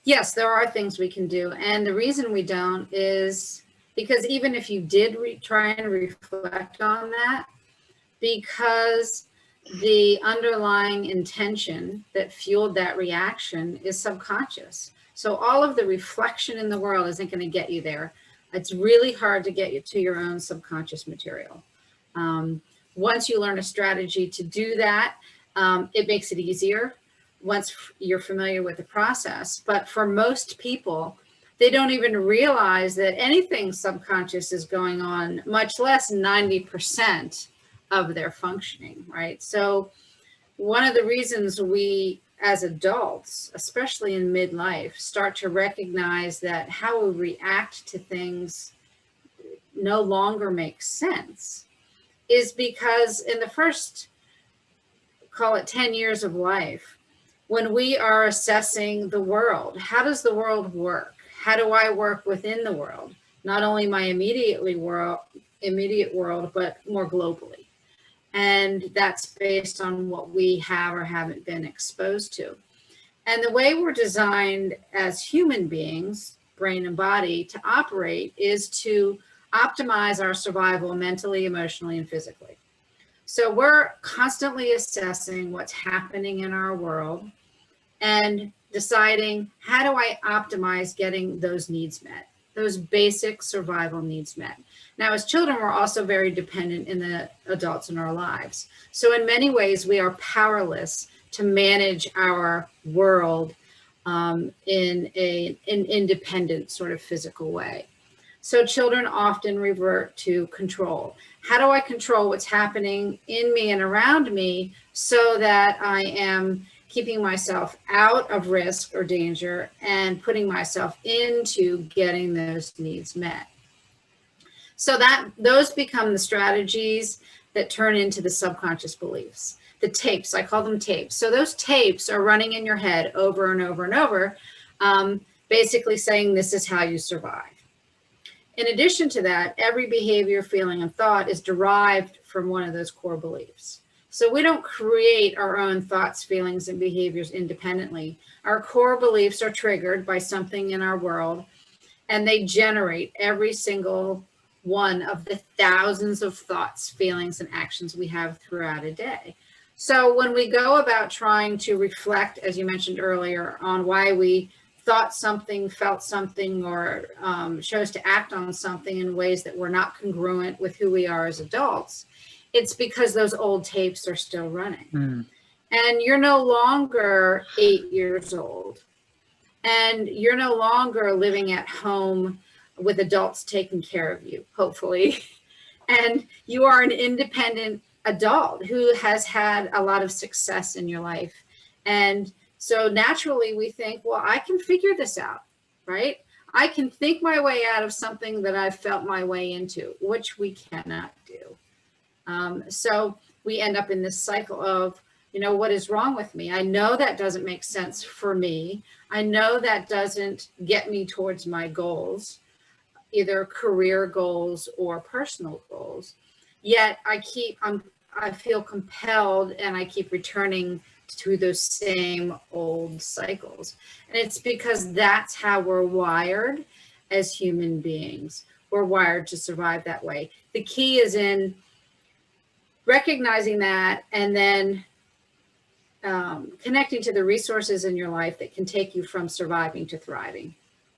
Yes, there are things we can do. And the reason we don't is because even if you did try and reflect on that, because the underlying intention that fueled that reaction is subconscious. So all of the reflection in the world isn't going to get you there. It's really hard to get you to your own subconscious material. Once you learn a strategy to do that, it makes it easier once you're familiar with the process. But for most people, they don't even realize that anything subconscious is going on, much less 90% of their functioning, right? So one of the reasons we, as adults, especially in midlife, start to recognize that how we react to things no longer makes sense is because in the first, call it 10 years of life, when we are assessing the world, how does the world work? How do I work within the world? Not only my immediate world, but more globally. And that's based on what we have or haven't been exposed to. And the way we're designed as human beings, brain and body, to operate is to optimize our survival mentally, emotionally, and physically. So we're constantly assessing what's happening in our world and deciding, how do I optimize getting those needs met, those basic survival needs met. Now, as children, we're also very dependent in the adults in our lives. So in many ways, we are powerless to manage our world in an independent sort of physical way. So children often revert to control. How do I control what's happening in me and around me so that I am keeping myself out of risk or danger and putting myself into getting those needs met? So that those become the strategies that turn into the subconscious beliefs, the tapes. I call them tapes. So those tapes are running in your head over and over and over, basically saying this is how you survive. In addition to that, every behavior, feeling, and thought is derived from one of those core beliefs. So we don't create our own thoughts, feelings, and behaviors independently. Our core beliefs are triggered by something in our world, and they generate every single one of the thousands of thoughts, feelings, and actions we have throughout a day. So when we go about trying to reflect, as you mentioned earlier, on why we thought something, felt something, or chose to act on something in ways that were not congruent with who we are as adults, it's because those old tapes are still running. And you're no longer 8 years old. And you're no longer living at home with adults taking care of you, hopefully. And you are an independent adult who has had a lot of success in your life. And so naturally we think, well, I can figure this out, right? I can think my way out of something that I've felt my way into, which we cannot do. So we end up in this cycle of, you know, what is wrong with me? I know that doesn't make sense for me. I know that doesn't get me towards my goals, either career goals or personal goals. Yet I feel compelled and I keep returning to those same old cycles. And it's because that's how we're wired as human beings. We're wired to survive that way. The key is in recognizing that and then connecting to the resources in your life that can take you from surviving to thriving.